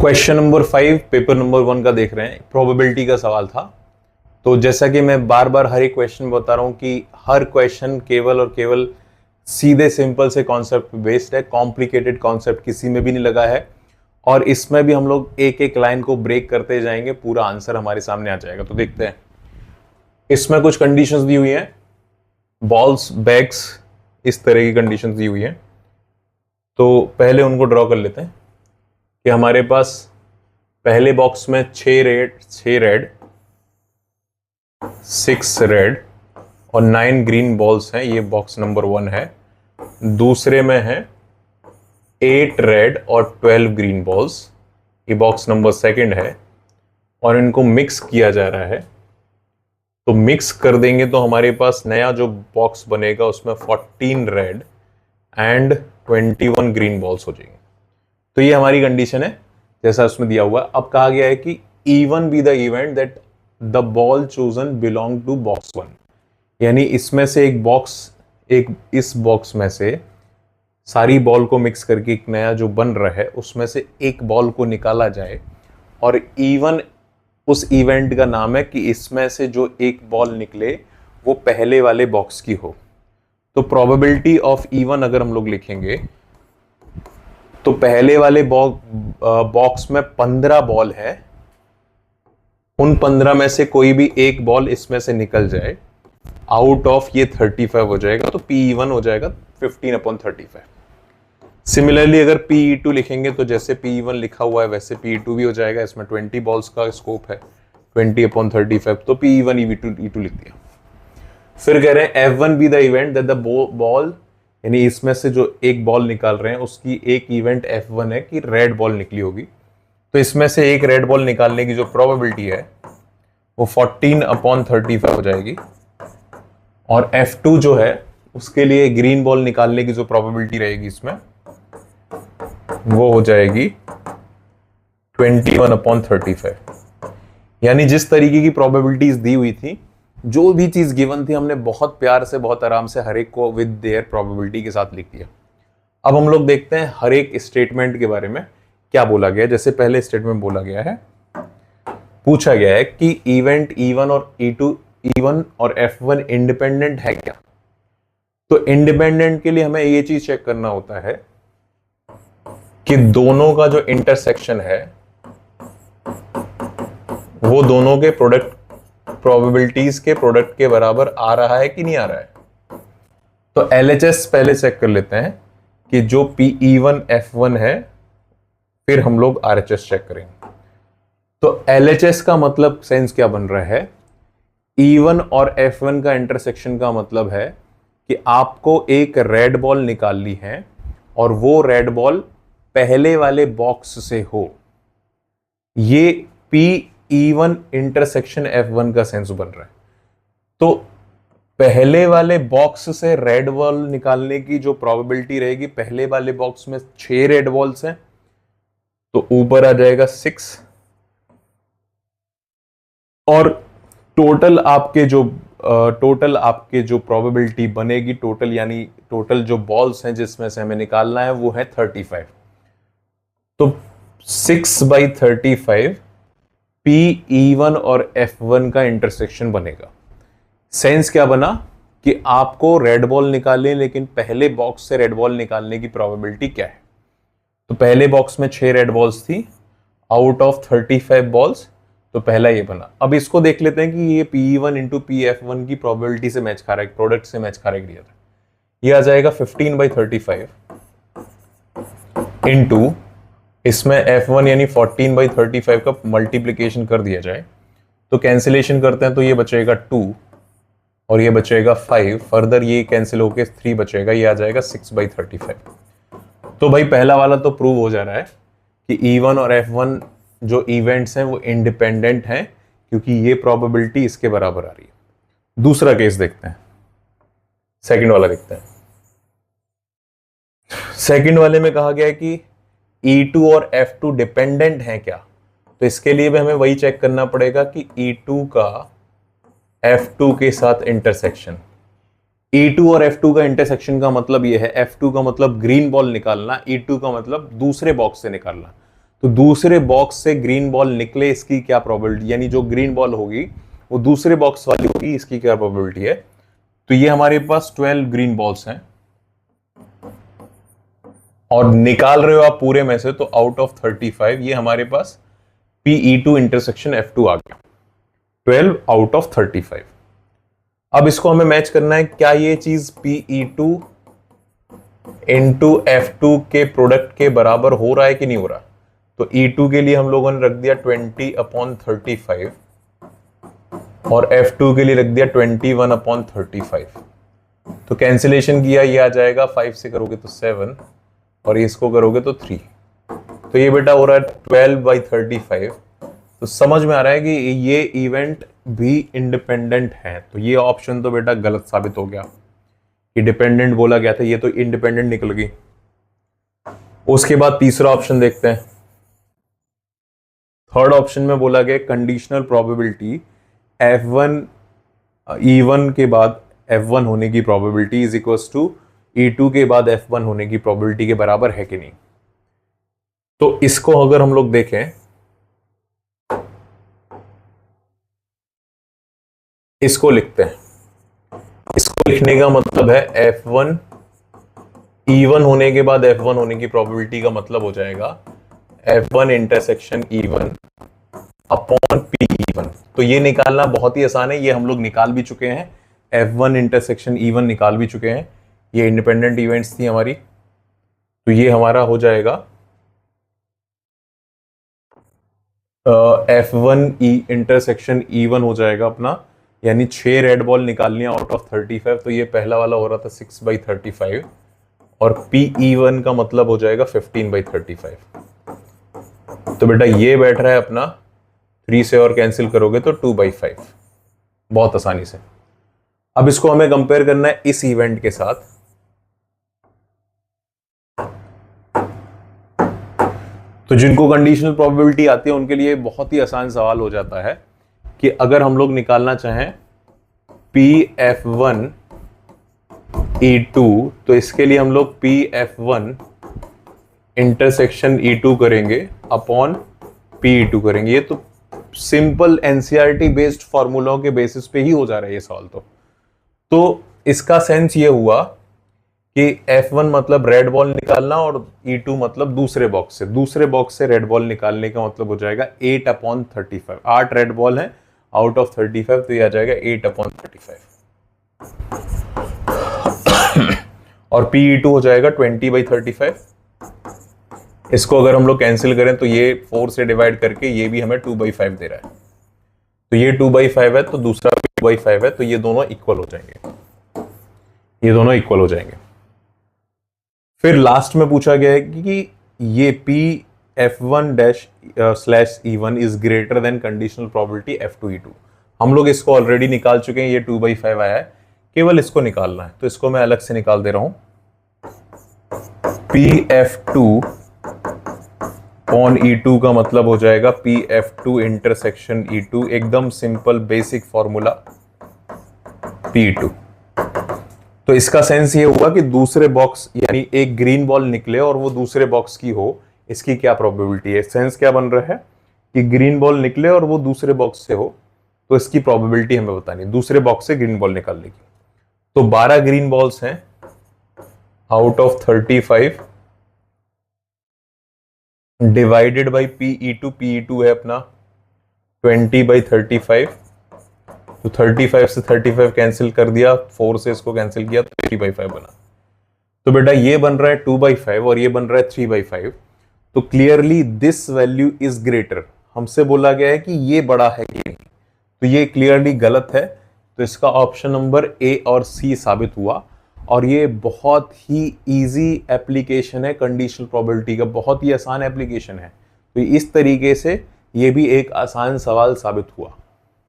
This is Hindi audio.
क्वेश्चन नंबर 5 पेपर नंबर 1 का देख रहे हैं। प्रोबेबिलिटी का सवाल था। तो जैसा कि मैं बार बार हर एक क्वेश्चन बता रहा हूं कि हर क्वेश्चन केवल और केवल सीधे सिंपल से कॉन्सेप्ट पे बेस्ड है, कॉम्प्लिकेटेड कॉन्सेप्ट किसी में भी नहीं लगा है। और इसमें भी हम लोग एक एक लाइन को ब्रेक करते जाएंगे, पूरा आंसर हमारे सामने आ जाएगा। तो देखते हैं, इसमें कुछ कंडीशंस दी हुई हैं, बॉल्स बैग्स इस तरह की कंडीशंस दी हुई हैं। तो पहले उनको ड्रॉ कर लेते हैं कि हमारे पास पहले बॉक्स में 6 रेड 6 रेड और 9 ग्रीन बॉल्स हैं। ये बॉक्स नंबर 1 है। दूसरे में है 8 रेड और 12 ग्रीन बॉल्स, ये बॉक्स नंबर 2 है। और इनको मिक्स किया जा रहा है। तो मिक्स कर देंगे तो हमारे पास नया जो बॉक्स बनेगा उसमें 14 रेड एंड 21 ग्रीन बॉल्स हो जाएंगे। तो ये हमारी कंडीशन है जैसा उसमें दिया हुआ। अब कहा गया है कि even be the event that the ball chosen belong to box 1, यानी इसमें से इस बॉक्स में से सारी बॉल को मिक्स करके एक नया जो बन रहा है उसमें से एक बॉल को निकाला जाए। और इवन उस इवेंट का नाम है कि इसमें से जो एक बॉल निकले वो पहले वाले बॉक्स की हो। तो प्रोबेबिलिटी ऑफ इवन अगर हम लोग लिखेंगे तो पहले वाले बॉक्स में 15 बॉल है, उन 15 में से कोई भी एक बॉल इसमें से निकल जाए, आउट ऑफ ये 35 हो जाएगा। तो P1 हो जाएगा 15/35। सिमिलरली अगर PE2 लिखेंगे तो जैसे P1 लिखा हुआ है वैसे PE2 भी हो जाएगा। इसमें 20 बॉल्स का स्कोप है, 20/35। तो PE1 E2 लिख दिया। फिर कह रहे हैं F1 B the event that the ball, यानी इसमें से जो एक बॉल निकाल रहे हैं उसकी एक इवेंट F1 है कि रेड बॉल निकली होगी। तो इसमें से एक रेड बॉल निकालने की जो प्रोबेबिलिटी है वो 14/35 हो जाएगी। और F2 जो है उसके लिए ग्रीन बॉल निकालने की जो प्रोबेबिलिटी रहेगी इसमें वो हो जाएगी 21/35। यानी जिस तरीके की प्रोबेबिलिटीज दी हुई थी, जो भी चीज गिवन थी, हमने बहुत प्यार से बहुत आराम से हर एक को विद देयर प्रोबेबिलिटी के साथ लिख दिया। अब हम लोग देखते हैं हर एक स्टेटमेंट के बारे में क्या बोला गया है। जैसे पहले स्टेटमेंट बोला गया है, पूछा गया है कि इवेंट E1 और E1 और F1 इंडिपेंडेंट है क्या। तो इंडिपेंडेंट के लिए हमें ये चीज चेक करना होता है कि दोनों का जो इंटरसेक्शन है वो दोनों के प्रोडक्ट प्रोबेबिलिटीज के प्रोडक्ट के बराबर आ रहा है कि नहीं आ रहा है। तो LHS पहले चेक कर लेते हैं कि जो PE1 F1 है, फिर हम लोग RHS चेक करेंगे। तो LHS का मतलब सेंस क्या बन रहा है, E1 और F1 का इंटरसेक्शन का मतलब है कि आपको एक रेड बॉल निकालनी है और वो रेड बॉल पहले वाले बॉक्स से हो। ये PE1 इंटरसेक्शन F1 का सेंस बन रहा है। तो पहले वाले बॉक्स से रेड बॉल निकालने की जो प्रोबेबिलिटी रहेगी, पहले वाले बॉक्स में 6 रेड बॉल्स हैं तो ऊपर आ जाएगा 6। और टोटल आपके जो प्रोबेबिलिटी बनेगी, टोटल यानी टोटल जो बॉल्स हैं जिसमें से हमें निकालना है वो है 35। तो 6/35 PE1 और F1 का इंटरसेक्शन बनेगा। सेंस क्या बना कि आपको रेड बॉल निकालनी, लेकिन पहले बॉक्स से रेड बॉल निकालने की प्रोबेबिलिटी क्या है। तो पहले बॉक्स में 6 रेड बॉल्स थी आउट ऑफ 35 बॉल्स, तो पहला ये बना। अब इसको देख लेते हैं कि ये PE1 इंटू PF1 की प्रोबेबिलिटी से मैच खा रहा है, प्रोडक्ट से मैच खा रहा है। ये आ जाएगा 15/35 इंटू इसमें F1 यानी 14/35 का मल्टीप्लीकेशन कर दिया जाए तो कैंसिलेशन करते हैं तो ये बचेगा 2 और ये बचेगा 5। फर्दर ये कैंसिल होके 3 बचेगा, ये आ जाएगा 6/35। तो भाई पहला वाला तो प्रूव हो जा रहा है कि E1 और F1 जो इवेंट्स हैं वो इंडिपेंडेंट हैं, क्योंकि ये प्रोबेबिलिटी इसके बराबर आ रही है। दूसरा केस देखते हैं, सेकंड वाला देखते हैं। सेकंड वाले में कहा गया है कि E2 और F2 डिपेंडेंट हैं क्या। तो इसके लिए भी हमें वही चेक करना पड़ेगा कि E2 का F2 के साथ इंटरसेक्शन। E2 और F2 का इंटरसेक्शन का मतलब ये है, F2 का मतलब ग्रीन बॉल निकालना, E2 का मतलब दूसरे बॉक्स से निकालना। तो दूसरे बॉक्स से ग्रीन बॉल निकले इसकी क्या प्रोबेबिलिटी, यानी जो ग्रीन बॉल होगी वो दूसरे बॉक्स वाली होगी, इसकी क्या प्रोबेबिलिटी है। तो ये हमारे पास 12 ग्रीन बॉल्स हैं और निकाल रहे हो आप पूरे में से, तो आउट ऑफ 35 ये हमारे पास PE2 इंटरसेक्शन F2 आ गया, 12 आउट ऑफ 35। अब इसको हमें मैच करना है, क्या ये चीज PE2 इंटू F2 के प्रोडक्ट के बराबर हो रहा है कि नहीं हो रहा। तो E2 के लिए हम लोगों ने रख दिया 20/35 और F2 के लिए रख दिया 21/35। तो कैंसिलेशन किया, ये आ जाएगा 5 से करोगे तो 7 और इसको करोगे तो 3। तो ये बेटा हो रहा है 12/35। तो समझ में आ रहा है कि ये इवेंट भी इंडिपेंडेंट है। तो ये ऑप्शन तो बेटा गलत साबित हो गया कि डिपेंडेंट बोला गया था, ये तो इंडिपेंडेंट निकल गई। उसके बाद तीसरा ऑप्शन देखते हैं। थर्ड ऑप्शन में बोला गया कंडीशनल प्रोबेबिलिटी F1 E1 के बाद F1 होने की probability is equals to E2 के बाद F1 होने की प्रोबेबिलिटी के बराबर है कि नहीं। तो इसको अगर हम लोग देखें, इसको लिखते हैं। इसको लिखने का मतलब है F1 E1 होने के बाद F1 होने की प्रोबेबिलिटी का मतलब हो जाएगा F1 intersection E1 upon PE1। तो ये निकालना बहुत ही आसान है, ये हम लोग निकाल भी चुके हैं। F1 इंटरसेक्शन E1 निकाल भी चुके हैं, ये इंडिपेंडेंट इवेंट्स थी हमारी। तो ये हमारा हो जाएगा F1 इंटरसेक्शन E1 हो जाएगा अपना, यानी 6 रेड बॉल निकालनी आउट ऑफ 35। तो ये पहला वाला हो रहा था 6/35 और PE1 का मतलब हो जाएगा 15/35। तो बेटा ये बैठ रहा है अपना 3 से और कैंसिल करोगे तो 2/5, बहुत आसानी से। अब इसको हमें कंपेयर करना है इस इवेंट के साथ। तो जिनको कंडीशनल प्रोबेबिलिटी आती है उनके लिए बहुत ही आसान सवाल हो जाता है कि अगर हम लोग निकालना चाहें PF1 E2, तो इसके लिए हम लोग PF1 इंटरसेक्शन E2 करेंगे अपॉन PE2 करेंगे। ये तो सिंपल NCERT बेस्ड फॉर्मूलों के बेसिस पे ही हो जा रहा है ये सवाल। तो इसका सेंस ये हुआ कि F1 मतलब रेड बॉल निकालना और E2 मतलब दूसरे बॉक्स से रेड बॉल निकालने का मतलब हो जाएगा 8/35। 8 रेड बॉल है आउट ऑफ 35, तो ये आ जाएगा 8/35 और PE2 हो जाएगा 20/35। इसको अगर हम लोग कैंसिल करें तो ये 4 से डिवाइड करके ये भी हमें 2/5 दे रहा है। तो ये 2/5 है तो दूसरा भी 2/5 है, तो ये दोनों इक्वल हो जाएंगे। फिर लास्ट में पूछा गया है कि ये PF1-/E1 is greater than conditional probability F2 E2। हम लोग इसको ऑलरेडी निकाल चुके हैं, ये 2/5 आया है, केवल इसको निकालना है। तो इसको मैं अलग से निकाल दे रहा हूं। PF2 ऑन E2 का मतलब हो जाएगा PF2 इंटरसेक्शन E2, एकदम सिंपल बेसिक फॉर्मूला PE2। तो इसका सेंस ये हुआ कि दूसरे बॉक्स, यानी एक ग्रीन बॉल निकले और वो दूसरे बॉक्स की हो, इसकी क्या प्रोबेबिलिटी है। सेंस क्या बन रहा है कि ग्रीन बॉल निकले और वो दूसरे बॉक्स से हो, तो इसकी प्रोबेबिलिटी हमें बतानी है दूसरे बॉक्स से ग्रीन बॉल निकालने की। तो 12 ग्रीन बॉल्स हैं out of 35 divided by PE2 है अपना 20/35। तो 35 से 35 कैंसिल कर दिया, 4 से इसको कैंसिल किया तो 3/5 बना। तो बेटा ये बन रहा है 2/5 और ये बन रहा है 3/5। तो clearly this value is greater. हमसे बोला गया है कि ये बड़ा है कि नहीं, तो ये क्लियरली गलत है। तो इसका ऑप्शन नंबर A और C साबित हुआ। और ये बहुत ही इजी एप्लीकेशन है कंडीशनल प्रोबेबिलिटी का, बहुत ही आसान एप्लीकेशन है। तो इस तरीके से ये भी एक आसान सवाल साबित हुआ।